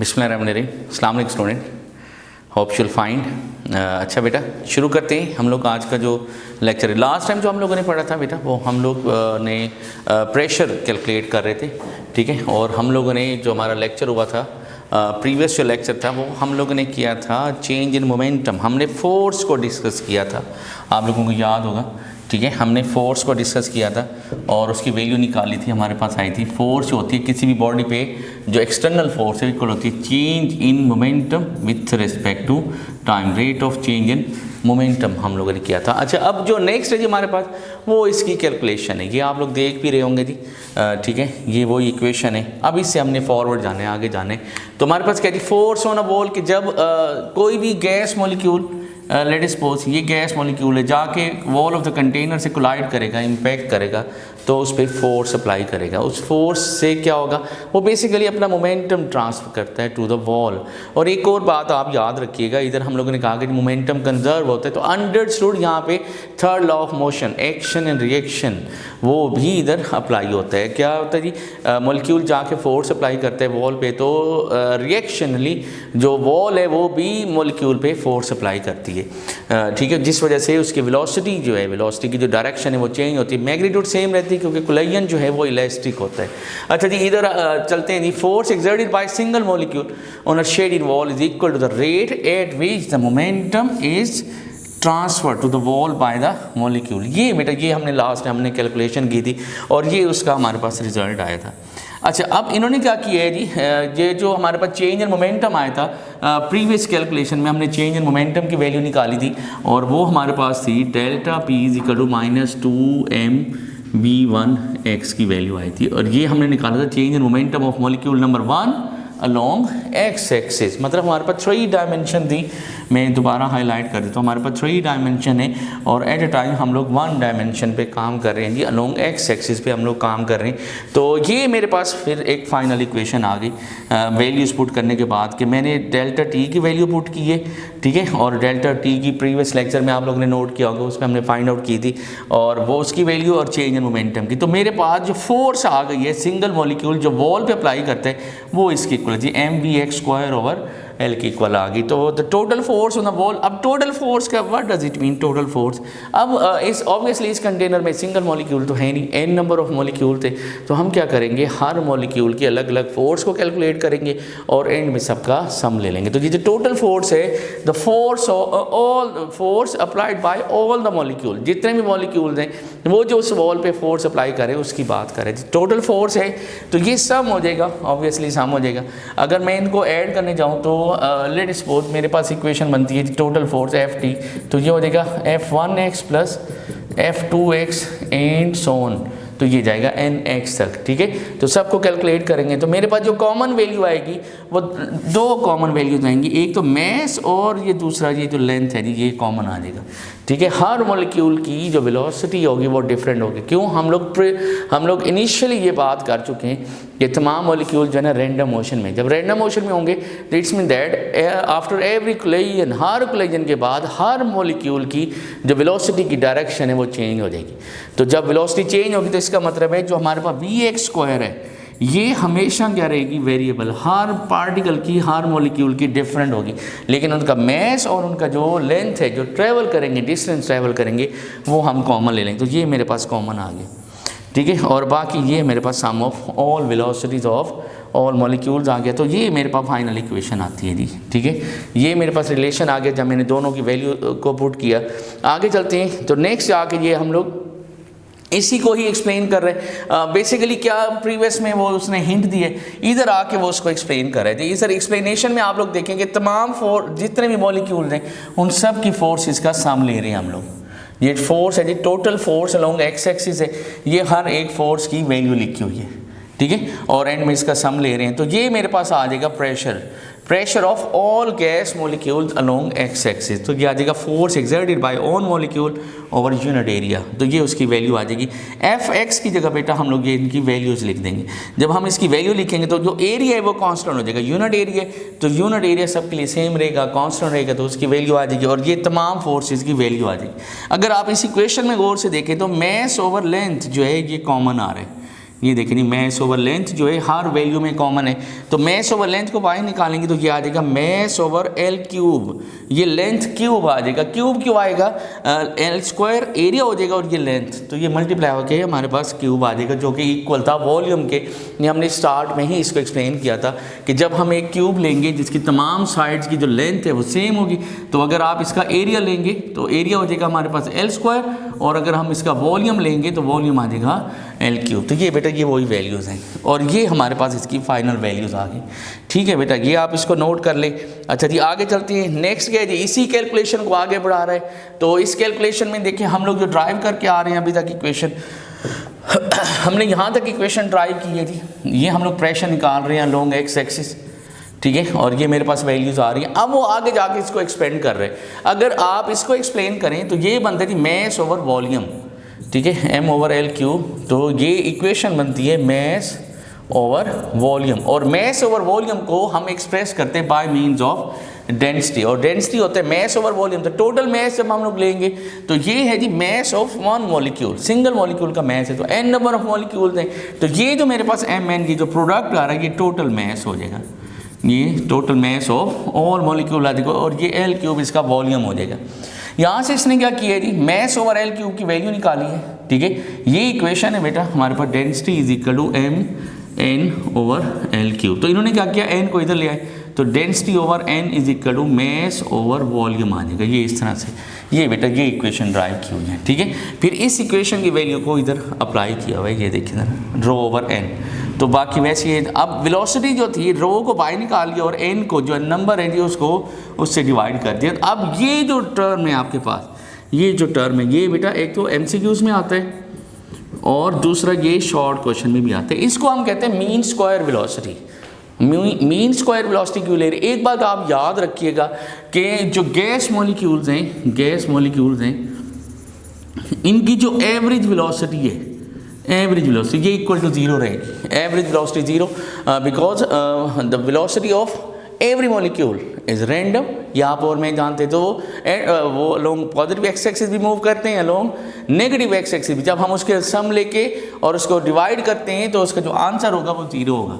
बिस्मिल्लाहिर्रहमानिर्रहीम। अस्सलाम वालेकुम स्टूडेंट, होप यूल फाइंड। अच्छा बेटा, शुरू करते हैं हम लोग आज का जो लेक्चर है। लास्ट टाइम जो हम लोगों ने पढ़ा था बेटा, वो हम लोग ने प्रेशर कैलकुलेट कर रहे थे, ठीक है। और हम लोगों ने जो हमारा लेक्चर हुआ था, प्रीवियस जो लेक्चर था, वो हम लोगों ने किया था चेंज इन मोमेंटम। हमने फोर्स को डिस्कस किया था, आप लोगों को याद होगा, ठीक है। हमने फोर्स को डिस्कस किया था और उसकी वैल्यू निकाली थी, हमारे पास आई थी। फोर्स जो होती है किसी भी बॉडी पे, जो एक्सटर्नल फोर्स है, इक्वल होती है change in momentum with respect to time, rate of change in momentum हम लोगों ने किया था। अच्छा, अब जो नेक्स्ट है जी हमारे पास, वो इसकी कैलकुलेशन है। ये आप लोग देख भी रहे होंगे जी, ठीक है। ये वो इक्वेशन है। अब इससे हमने फॉरवर्ड जाना है, आगे जाना है। तो हमारे पास क्या थी, फोर्स ऑन अ बॉल कि जब कोई भी गैस मॉलिक्यूल, लेट सपोज ये गैस मॉलिक्यूल है, जाके वॉल ऑफ द कंटेनर से कोलाइड करेगा, इम्पैक्ट करेगा, तो उस पर फोर्स अप्लाई करेगा। उस फोर्स से क्या होगा, वो बेसिकली अपना मोमेंटम ट्रांसफर करता है टू द वॉल। और एक और बात आप याद रखिएगा, इधर हम लोगों ने कहा कि मोमेंटम कंजर्व होता है, तो अंडरस्टूड यहाँ पे third law of motion, action and reaction, वो भी इधर अप्लाई होता है। क्या होता है जी, मॉलिक्यूल जाके फोर्स अप्लाई करता है वॉल पे, तो रिएक्शनली जो वॉल है वो भी मॉलिक्यूल पे फोर्स अप्लाई करती है, ठीक है। जिस वजह से उसकी वेलोसिटी जो है, वेलोसिटी की जो डायरेक्शन है वो चेंज होती है, मैग्नीट्यूड सेम रहती है, क्योंकि कोलिजन जो है वो इलास्टिक होता है। अच्छा जी, इधर चलते हैं जी। Force exerted by single molecule on a shaded wall is equal to the rate at which the momentum is transfer to the wall by the molecule. ये बेटा, ये हमने लास्ट हमने कैलकुलेशन की थी और ये उसका हमारे पास रिजल्ट आया था। अच्छा, अब इन्होंने क्या किया है जी, ये जो हमारे पास चेंज इन मोमेंटम आया था, प्रीवियस कैलकुलेशन में हमने चेंज इन मोमेंटम की वैल्यू निकाली थी, और वो हमारे पास थी delta p is equal to -2mv1x की वैल्यू आई थी। और ये हमने निकाला था change in momentum of molecule number 1 along x axis. मतलब हमारे पास 3 डायमेंशन थी। मैं दोबारा हाईलाइट कर देता हूँ, हमारे पास 3 डायमेंशन है और एट ए टाइम हम लोग 1 डायमेंशन पे काम कर रहे हैं जी, अलोंग एक्स एक्सिस पे हम लोग काम कर रहे हैं। तो ये मेरे पास फिर एक फाइनल इक्वेशन आ गई वैल्यूज पुट करने के बाद, कि मैंने डेल्टा टी की वैल्यू पुट की है, ठीक है। और डेल्टा टी की प्रीवियस लेक्चर में आप लोगों ने नोट किया होगा, उसमें हमने फाइंड आउट की थी, और वो उसकी वैल्यू और चेंज इन मोमेंटम की। तो मेरे पास जो फोर्स आ गई है सिंगल मॉलिक्यूल जो वॉल पे अप्लाई करते हैं, वो इसकी इक्वल जी mvx² की इक्वल आ गई। तो the total force on the wall, अब टोटल फोर्स का what does it mean, total force. अब इस ऑब्वियसली इस कंटेनर में सिंगल मॉलिक्यूल तो है नहीं, n नंबर ऑफ मॉलिक्यूल थे, तो हम क्या करेंगे, हर मॉलिक्यूल की अलग अलग फोर्स को कैलकुलेट करेंगे और एंड में सबका सम ले लेंगे। तो ये जो टोटल फोर्स है, the force all force applied by all the molecule, जितने भी मॉलिक्यूल्स हैं वो जो उस वॉल पे फोर्स अप्लाई करें उसकी बात करें, टोटल फोर्स है, तो ये सम हो जाएगा, ऑब्वियसली सम हो जाएगा। अगर मैं इनको ऐड करने जाऊँ तो लेट सपोज मेरे पास इक्वेशन बनती है टोटल फोर्स Ft, तो ये हो जाएगा F1x plus F2x and so on, तो ये जाएगा nx तक, ठीक है। तो सबको कैलकुलेट करेंगे तो मेरे पास जो कॉमन वैल्यू आएगी वो 2 कॉमन वैल्यूज आएंगी, एक तो मैस और ये दूसरा ये जो लेंथ है जी, ये कॉमन आ जाएगा, ठीक है। हर मॉलिक्यूल की जो वेलोसिटी होगी वो डिफरेंट होगी। क्यों, हम लोग इनिशियली ये बात कर चुके हैं कि तमाम मॉलिक्यूल जो है ना रैंडम मोशन में, जब रैंडम मोशन में होंगे तो it's mean that after every collision, her collision के बाद हर मॉलिक्यूल की जो वेलोसिटी की डायरेक्शन है वो चेंज हो जाएगी। तो जब वेलोसिटी चेंज होगी तो इसका मतलब है जो हमारे पास vx² है ये हमेशा क्या रहेगी, वेरिएबल, हर पार्टिकल की, हर मॉलिक्यूल की डिफरेंट होगी, लेकिन उनका मैस और उनका जो लेंथ है, जो ट्रैवल करेंगे, डिस्टेंस ट्रैवल करेंगे, वो हम कॉमन ले लेंगे। तो ये मेरे पास कॉमन आ गया, ठीक है। और बाकी ये मेरे पास sum of all velocities of all molecules आ गया। तो ये मेरे पास फाइनल इक्वेशन आती है जी, ठीक है। ये मेरे पास रिलेशन आ गया जब मैंने दोनों की वैल्यू को पुट किया। आगे चलते हैं, तो नेक्स्ट आके ये हम लोग इसी को ही एक्सप्लेन कर रहे हैं। बेसिकली क्या प्रीवियस में वो उसने हिंट दिए, इधर आके वो उसको एक्सप्लेन कर रहे थे। इधर एक्सप्लेनेशन में आप लोग देखेंगे तमाम जितने भी मॉलिक्यूल्स हैं उन सब की फोर्सेस का सम ले रहे हैं हम लोग। ये फोर्स है जी, total force along x axis है, ये हर एक फोर्स की वैल्यू लिखी हुई है, ठीक है। और एंड में इसका सम ले रहे हैं, तो ये मेरे पास आ जाएगा pressure of all gas molecules along x axis. तो ये आ जाएगा force exerted bye on molecule over unit area, तो ये उसकी वैल्यू आ जाएगी। Fx की जगह बेटा हम लोग ये इनकी वैल्यूज़ लिख देंगे। जब हम इसकी वैल्यू लिखेंगे तो जो एरिया है वो कांस्टेंट हो जाएगा, यूनिट एरिया, तो यूनिट एरिया सबके लिए सेम रहेगा, कांस्टेंट रहेगा, तो उसकी वैल्यू आ जाएगी और ये तमाम फोर्सेस की वैल्यू आ जाएगी। अगर आप इस इक्वेशन में गौर से देखें तो मैस ओवर लेंथ जो है ये कॉमन आ रहा है, ये देखिए नहीं, मैस ओवर लेंथ जो है हर वैल्यू में कॉमन है, तो मैस ओवर लेंथ को बाहर निकालेंगे तो ये आ जाएगा मैस ओवर एल क्यूब, ये लेंथ क्यूब आ जाएगा, क्यूब क्यों आएगा, एल स्क्वायर एरिया हो जाएगा और ये लेंथ, तो ये मल्टीप्लाई होकर हमारे पास क्यूब आ जाएगा जो कि इक्वल था वॉल्यूम के। ये हमने स्टार्ट में ही इसको एक्सप्लेन किया था कि जब हम एक क्यूब लेंगे जिसकी तमाम साइड्स की जो लेंथ है वो सेम होगी, तो अगर आप इसका एरिया लेंगे तो एरिया हो जाएगा हमारे पास एल स्क्वायर, और अगर हम इसका वॉल्यूम लेंगे तो वॉल्यूम आ जाएगा एल क्यूब। तो ये बेटा ये वही वैल्यूज़ हैं और ये हमारे पास इसकी फाइनल वैल्यूज़ आ गई। ठीक है बेटा, ये आप इसको नोट कर ले। अच्छा जी आगे चलते हैं, नेक्स्ट क्या है जी, इसी कैलकुलेशन को आगे बढ़ा रहा है। तो इस कैलकुलेशन में देखिए हम लोग जो ड्राइव करके आ रहे हैं अभी तक इक्वेशन, हमने यहाँ तक इक्वेशन ड्राइव की है जी, ये हम लोग प्रेशर निकाल रहे हैं लॉन्ग एक्स एक्सिस, ठीक है, और ये मेरे पास वैल्यूज़ आ रही हैं। अब वो आगे जाके इसको एक्सपेंड कर रहे हैं, अगर आप इसको एक्सप्लेन करें तो ये बनता है जी मैस ओवर वॉल्यूम, ठीक है, एम ओवर एल क्यूब, तो ये इक्वेशन बनती है मैस ओवर वॉल्यूम, और मैस ओवर वॉल्यूम को हम एक्सप्रेस करते हैं बाय मीन्स ऑफ डेंसिटी, और डेंसिटी होता है मैस ओवर वॉल्यूम। तो टोटल मैस जब हम लोग लेंगे तो ये है जी mass of one molecule, single molecule का मैस है, तो एन नंबर ऑफ मॉलिक्यूल्स हैं, तो ये जो मेरे पास एम एन की जो प्रोडक्ट आ रहा है ये टोटल मैस हो जाएगा, ये total mass of all molecule आ जाएगा, और ये एल क्यूब इसका वॉल्यूम हो जाएगा। यहाँ से इसने क्या किया है जी, मैस ओवर एल क्यूब की वैल्यू निकाली है, ठीक है, ये इक्वेशन है बेटा हमारे पास, density is equal to M N over L cube. तो इन्होंने क्या किया, एन को इधर ले आए, तो density over N is equal to mass over volume आ जाएगा, ये इस तरह से, ये बेटा ये इक्वेशन ड्राइव की हुई है, ठीक है। फिर इस इक्वेशन की वैल्यू को इधर अप्लाई किया हुआ है, ये देखिए ना, रो ओवर एन, तो बाकी वैसे ही अब वेलोसिटी जो थी रो को बाहर निकाल लिया और एन को जो नंबर है उसको उससे डिवाइड कर दिया। अब ये जो टर्म है आपके पास, ये जो टर्म है ये बेटा एक तो एमसीक्यूज में आता है और दूसरा ये शॉर्ट क्वेश्चन में भी आता है, इसको हम कहते हैं mean square velocity. Mean square velocity क्यों ले रहे, एक बात आप याद रखिएगा कि जो गैस मॉलिक्यूल्स हैं इनकी जो एवरेज वेलोसिटी है, एवरेज वेलोसिटी ये इक्वल टू जीरो रहेगी, average velocity zero, because the velocity of every molecule is random. यहाँ पर मैं जानते तो वो अलोंग पॉजिटिव एक्स एक्सिस भी मूव करते हैं, अलोंग नेगेटिव एक्स एक्सिस भी। जब हम उसके सम लेके और उसको डिवाइड करते हैं तो उसका जो आंसर होगा वो जीरो होगा।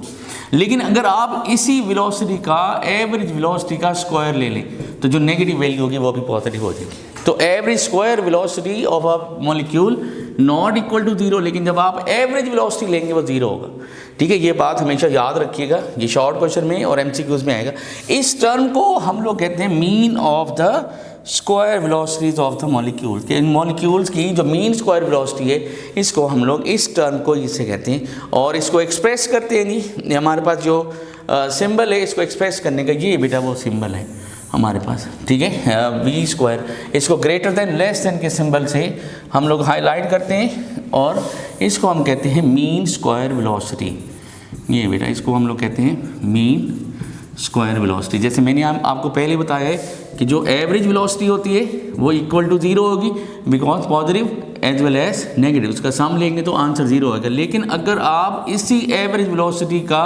लेकिन अगर आप इसी वेलोसिटी का एवरेज वेलोसिटी का स्क्वायर ले लें तो जो नेगेटिव वैल्यू होगी वो भी पॉजिटिव हो जाएगी। तो average square velocity of a molecule not equal to zero, लेकिन जब आप एवरेज वेलोसिटी लेंगे वो जीरो होगा, ठीक है। ये बात हमेशा याद रखिएगा, ये शॉर्ट क्वेश्चन में और एमसीक्यूज में आएगा। इस टर्म को हम लोग कहते हैं mean of the square velocities of the molecules, के इन मॉलिक्यूल्स की जो मीन स्क्वायर वेलोसिटी है इसको हम लोग इस टर्म को इससे कहते हैं, और इसको एक्सप्रेस करते हैं जी, हमारे पास जो सिंबल है इसको एक्सप्रेस करने का ये बेटा वो सिंबल है हमारे पास, ठीक है, वी स्क्वायर। इसको ग्रेटर देन लेस देन के सिंबल से हम लोग हाईलाइट करते हैं और इसको हम कहते हैं मीन स्क्वायर वेलोसिटी। ये बेटा इसको हम लोग कहते हैं मीन स्क्वायर वेलोसिटी। जैसे मैंने आपको पहले बताया है कि जो एवरेज वेलोसिटी होती है वो इक्वल टू जीरो होगी, because positive as well as negative, उसका सम लेंगे तो आंसर जीरो होगा। लेकिन अगर आप इसी एवरेज वेलोसिटी का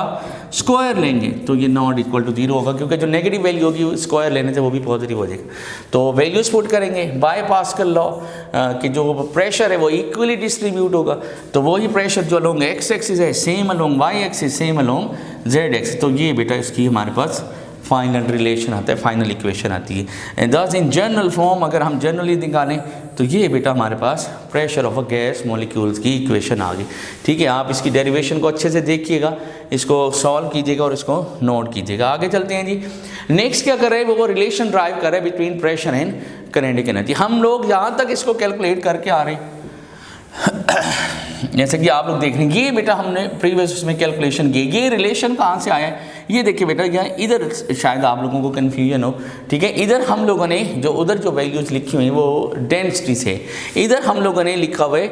स्क्वायर लेंगे तो ये नॉट इक्वल टू जीरो होगा, क्योंकि जो नेगेटिव वैल्यू होगी स्क्वायर लेने से वो भी पॉजिटिव हो जाएगा। तो वैल्यूज पुट करेंगे बाय पास्कल लॉ कि जो प्रेशर है वो इक्वली डिस्ट्रीब्यूट होगा, तो वही प्रेशर जो अलोंग एक्स एक्सिस है same along y axis, same along z axis. तो ये बेटा इसकी हमारे पास फाइनल रिलेशन आता है, फाइनल इक्वेशन आती है। एंड दस इन जनरल फॉर्म अगर हम जनरली निकालें तो ये बेटा हमारे पास pressure of a gas molecules की इक्वेशन आ गई, ठीक है। आप इसकी डेरिवेशन को अच्छे से देखिएगा, इसको सॉल्व कीजिएगा और इसको नोट कीजिएगा। आगे चलते हैं जी, नेक्स्ट क्या कर रहे हैं वो रिलेशन ड्राइव कर रहे हैं between pressure and kinetic energy. हम लोग यहाँ तक इसको कैलकुलेट करके आ रहे हैं जैसे कि आप लोग देख रहे हैं, ये बेटा हमने प्रीवियस उसमें कैलकुलेशन की। ये रिलेशन कहाँ से आया है ये देखिए बेटा, यहाँ इधर शायद आप लोगों को कन्फ्यूजन हो, ठीक है। इधर हम लोगों ने जो उधर जो वैल्यूज लिखी हुई हैं वो डेंसिटी से, इधर हम लोगों ने लिखा हुआ है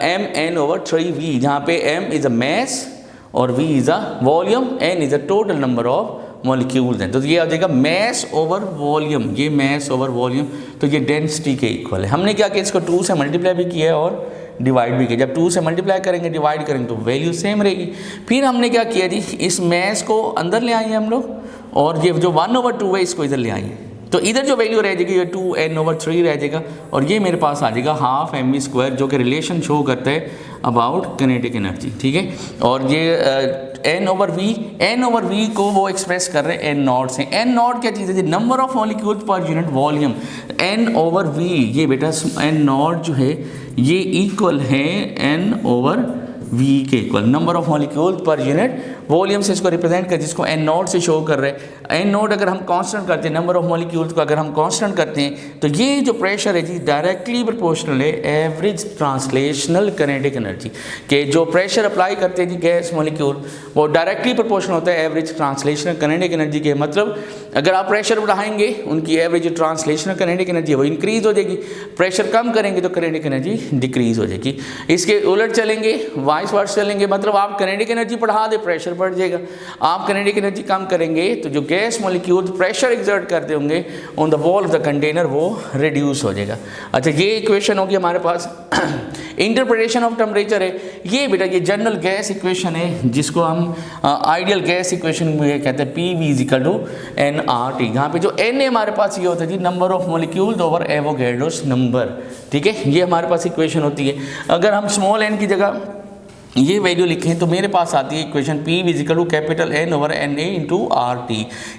एम एन ओवर 3v, जहाँ पे m इज़ अ मैस और v is a volume, n is a total number of molecules हैं। तो ये आ जाएगा मैस ओवर वॉल्यूम, ये मैस ओवर वॉल्यूम, तो ये डेंसिटी के इक्वल है। हमने क्या किया, इसको 2 से मल्टीप्लाई भी किया है और डिवाइड भी किया। जब 2 से मल्टीप्लाई करेंगे डिवाइड करेंगे तो वैल्यू सेम रहेगी। फिर हमने क्या किया जी, इस मैस को अंदर ले आइए हम लोग, और ये जो 1/2 है इसको इधर ले आइए। तो इधर जो वैल्यू रह जाएगी ये 2n/3 रह जाएगा और ये मेरे पास आ जाएगा हाफ mv² जो कि रिलेशन शो करता है अबाउट किनेटिक एनर्जी, ठीक है। और ये n/v को वो एक्सप्रेस कर रहे हैं n0 से। n0 क्या चीज़ है जी? Number of molecules per unit volume. n/v ये बेटा n0 जो है ये इक्वल है n/v के इक्वल, नंबर ऑफ मॉलिक्यूल पर यूनिट वॉल्यूम से इसको रिप्रेजेंट कर, जिसको n0 से शो कर रहे हैं। n0 अगर हम कांस्टेंट करते हैं, नंबर ऑफ मॉलिक्यूल्स को अगर हम कांस्टेंट करते हैं तो ये जो प्रेशर है जी डायरेक्टली प्रोपोर्शनल है एवरेज ट्रांसलेशनल काइनेटिक एनर्जी के। जो प्रेशर अप्लाई करते हैं जी गैस मॉलिक्यूल वो डायरेक्टली प्रोपोर्शनल होता है एवरेज ट्रांसलेशनल काइनेटिक एनर्जी के। मतलब अगर आप प्रेशर बढ़ाएंगे उनकी एवरेज ट्रांसलेशनल काइनेटिक एनर्जी वो इंक्रीज हो जाएगी, प्रेशर कम करेंगे तो काइनेटिक एनर्जी डिक्रीज हो जाएगी। इसके उलट चलेंगे, वाइस वर्सा चलेंगे, मतलब आप काइनेटिक एनर्जी बढ़ा दे प्रेशर बढ़ जाएगा, आप काइनेटिक एनर्जी कम करेंगे तो जो गैस मॉलिक्यूल प्रेशर एक्सर्ट करते होंगे on the wall of the container वो रिड्यूस हो जाएगा। अच्छा ये इक्वेशन होगी हमारे पास। इंटरप्रिटेशन ऑफ टेम्परेचर है ये बेटा, ये जनरल गैस इक्वेशन है जिसको हम आइडियल गैस इक्वेशन में कहते हैं PV=nRT। यहाँ पे जो n है हमारे पास ये होता है जी number of molecules over Avogadro's number, ठीक है, ये हमारे पास इक्वेशन होती है। अगर हम स्मॉल n की जगह ये वैल्यू लिखें तो मेरे पास आती है इक्वेशन P=N/NA/RT।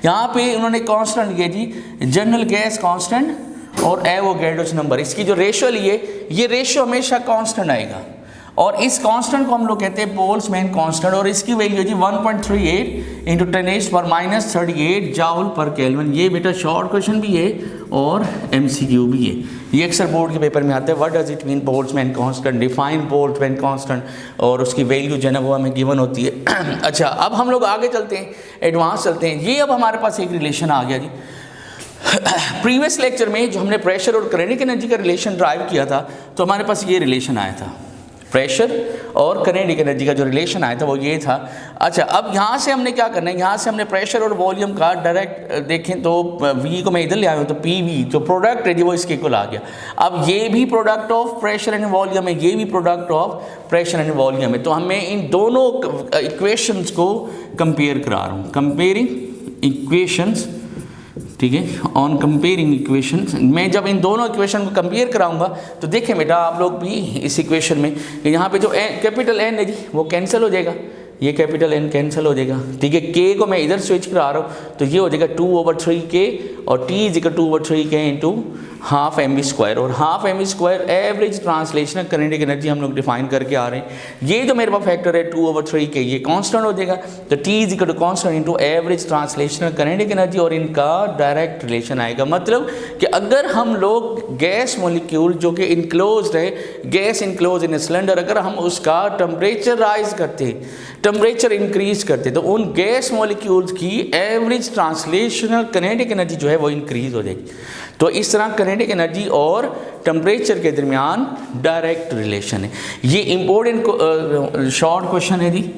यहाँ पे उन्होंने कांस्टेंट लिया जी जनरल गैस कांस्टेंट और एवोगैड्रोस नंबर, इसकी जो रेशियो ली है ये रेशियो हमेशा कांस्टेंट आएगा और इस कांस्टेंट को हम लोग कहते हैं बोल्ट्जमैन कांस्टेंट और इसकी वैल्यू जी 1.38 × 10⁻38 जाउल पर केल्विन। ये बेटा शॉर्ट क्वेश्चन भी है और MCQ भी है, ये अक्सर बोर्ड के पेपर में आता है। What does it mean Boltzmann constant, define Boltzmann constant और उसकी वैल्यू जो है ना वो हमें गिवन होती है। अच्छा अब हम लोग आगे चलते हैं, एडवांस चलते हैं। ये अब हमारे पास एक रिलेशन आ गया जी। प्रीवियस लेक्चर में जो हमने प्रेशर और काइनेटिक एनर्जी का रिलेशन ड्राइव किया था तो हमारे पास ये रिलेशन आया था, प्रेशर और काइनेटिक एनर्जी का जो रिलेशन आया था वो ये था। अच्छा अब यहाँ से हमने क्या करना है, यहाँ से हमने प्रेशर और वॉल्यूम का डायरेक्ट देखें तो V को मैं इधर ले आया हूँ तो PV जो प्रोडक्ट है जी वो इसके इक्वल आ गया। अब ये भी product of pressure and volume है, ये भी product of pressure and volume है। तो हमें इन दोनों इक्वेशंस को कंपेयर करा रहा हूँ, कंपेयरिंग इक्वेशंस, ठीक है। ऑन कंपेयरिंग इक्वेशंस, मैं जब इन दोनों इक्वेशन को कंपेयर कराऊंगा तो देखें बेटा आप लोग भी इस इक्वेशन में यहाँ पे जो कैपिटल N है जी वो कैंसिल हो जाएगा, ये कैपिटल N कैंसिल हो जाएगा, ठीक है। K को मैं इधर स्विच करा रहा हूँ तो ये हो जाएगा 2/3K और T = 2/3K × हाफ mv² और half mv² average translational kinetic energy हम लोग डिफाइन करके आ रहे हैं। ये जो मेरे पास फैक्टर है 2/3K ये कांस्टेंट हो जाएगा तो T = constant × average translational kinetic energy और इनका डायरेक्ट रिलेशन आएगा। मतलब कि अगर हम लोग गैस मॉलिक्यूल जो कि इनक्लोज्ड है, गैस इनक्लोज इन सिलेंडर, अगर हम उसका टेम्परेचर राइज करते, टेम्परेचर इंक्रीज करते तो उन गैस मॉलिक्यूल्स की एवरेज ट्रांसलेशनल काइनेटिक एनर्जी जो है वो इंक्रीज हो जाएगी। तो इस तरह काइनेटिक एनर्जी और टेम्परेचर के दरमियान डायरेक्ट रिलेशन है। ये इंपॉर्टेंट शॉर्ट क्वेश्चन है जी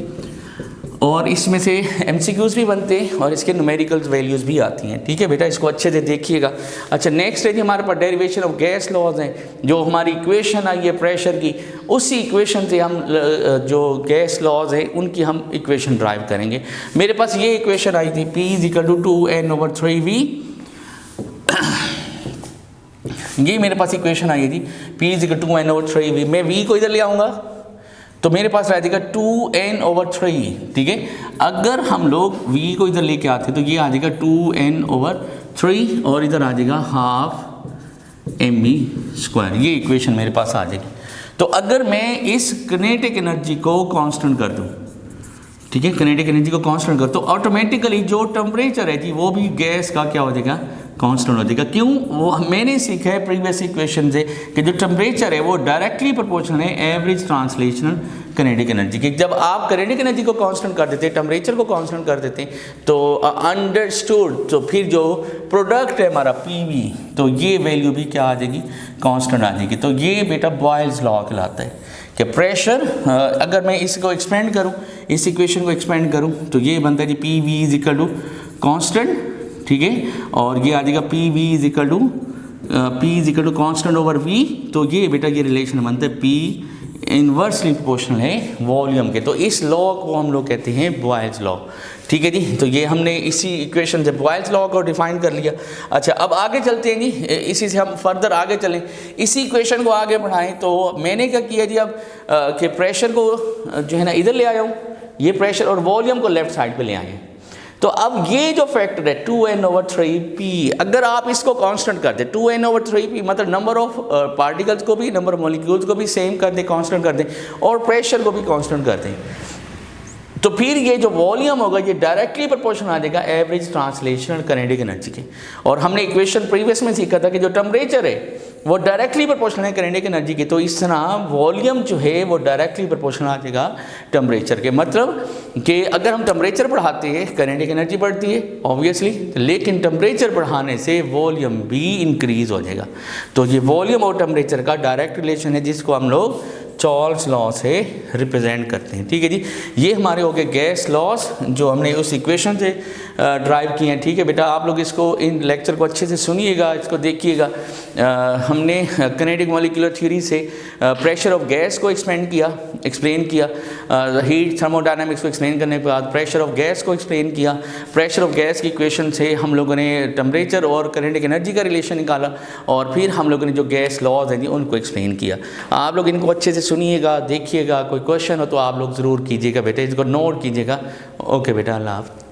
और इसमें से MCQs भी बनते हैं और इसके न्यूमेरिकल वैल्यूज़ भी आती हैं, ठीक है बेटा, इसको अच्छे से देखिएगा। अच्छा नेक्स्ट है जी हमारे पास डेरिवेशन ऑफ गैस लॉज हैं, जो हमारी इक्वेशन आई है प्रेशर की उसी इक्वेशन से हम जो गैस लॉज है उनकी हम इक्वेशन ड्राइव करेंगे। मेरे पास ये इक्वेशन आई थी P=2n/3V, ये मेरे पास इक्वेशन आई है जी P=2n/3V। मैं V को इधर ले आऊँगा तो मेरे पास रह जाएगा 2n/3, ठीक है। अगर हम लोग V को इधर लेके आते तो ये आ जाएगा 2n/3 और इधर आ जाएगा हाफ mv², ये इक्वेशन मेरे पास आ जाएगी। तो अगर मैं इस काइनेटिक एनर्जी को कांस्टेंट कर दूं, ठीक है, काइनेटिक एनर्जी को कांस्टेंट कर तो ऑटोमेटिकली जो टेम्परेचर है जी वो भी गैस का क्या हो जाएगा, कांस्टेंट हो जाएगा। क्यों, वो मैंने सीखा है प्रीवियस इक्वेशन से कि जो टेम्परेचर है वो डायरेक्टली प्रोपोर्शनल है एवरेज ट्रांसलेशनल काइनेटिक एनर्जी की। जब आप काइनेटिक एनर्जी को कांस्टेंट कर देते हैं, टेम्परेचर को कांस्टेंट कर देते हैं तो अंडरस्टूड, तो फिर जो प्रोडक्ट है हमारा PV तो ये वैल्यू भी क्या आ जाएगी, कांस्टेंट आ जाएगी। तो ये बेटा बॉयल्स लॉ कहलाता है कि प्रेशर, अगर मैं इसको एक्सपेंड करूँ, इस इक्वेशन को एक्सपेंड करूँ तो ये बनता है जी PV कांस्टेंट, ठीक है, और ये आ जाएगा P = कांस्टेंट ओवर V। तो ये बेटा ये रिलेशन बनता है P इन्वर्सली प्रोपोर्शनल है वॉल्यूम के। तो इस लॉ को हम लोग कहते हैं बॉयल्स लॉ। ठीक है जी, तो ये हमने इसी इक्वेशन से बॉयल्स लॉ को डिफाइन कर लिया। अच्छा, अब आगे चलते हैं जी, इसी से हम फर्दर आगे चलें, इसी इक्वेशन को आगे बढ़ाएं। तो मैंने क्या किया जी, अब कि प्रेशर को जो है ना इधर ले आया हूँ, ये प्रेशर, और वॉल्यूम को लेफ्ट साइड पे ले आए हैं। तो अब ये जो फैक्टर है 2n/3p, अगर आप इसको कांस्टेंट कर दें, 2n/3p मतलब नंबर ऑफ पार्टिकल्स को भी, नंबर ऑफ मॉलिक्यूल्स को भी सेम कर दें, कांस्टेंट कर दें, और प्रेशर को भी कांस्टेंट कर दें, तो फिर ये जो वॉल्यूम होगा ये डायरेक्टली प्रोपोर्शनल आ जाएगा एवरेज ट्रांसलेशनल काइनेटिक एनर्जी के। और हमने इक्वेशन प्रीवियस में सीखा था कि जो टेम्परेचर है वो डायरेक्टली प्रोपोर्शनल है काइनेटिक एनर्जी के। तो इस तरह वॉल्यूम जो है वो डायरेक्टली प्रोपोर्शनल आ जाएगा टेम्परेचर के। मतलब कि अगर हम टेम्परेचर बढ़ाते हैं काइनेटिक एनर्जी बढ़ती है ऑब्वियसली, लेकिन टेम्परेचर बढ़ाने से वॉल्यूम भी इंक्रीज हो जाएगा। तो ये वॉल्यूम और टेम्परेचर का डायरेक्ट रिलेशन है जिसको हम लोग चार्ल्स लॉ से रिप्रेजेंट करते हैं। ठीक है जी, ये हमारे हो गए गैस लॉस जो हमने उस इक्वेशन से ड्राइव किए हैं। ठीक है बेटा, आप लोग इसको इन लेक्चर को अच्छे से सुनिएगा, इसको देखिएगा। हमने काइनेटिक मॉलिक्यूलर थ्योरी से प्रेशर ऑफ गैस को एक्सप्लेन किया, हीट थर्मोडायनामिक्स को एक्सप्लेन करने के बाद प्रेशर ऑफ गैस को एक्सप्लेन किया। प्रेशर ऑफ गैस की इक्वेशन से हम लोगों ने टेम्परेचर और काइनेटिक एनर्जी का रिलेशन निकाला, और फिर हम लोगों ने जो गैस लॉज हैं जी उनको एक्सप्लेन किया। आप लोग इनको अच्छे से सुनिएगा, देखिएगा, कोई क्वेश्चन हो तो आप लोग ज़रूर कीजिएगा बेटा, इसको नोट कीजिएगा। ओके बेटा, अल्लाह हाफ़िज़।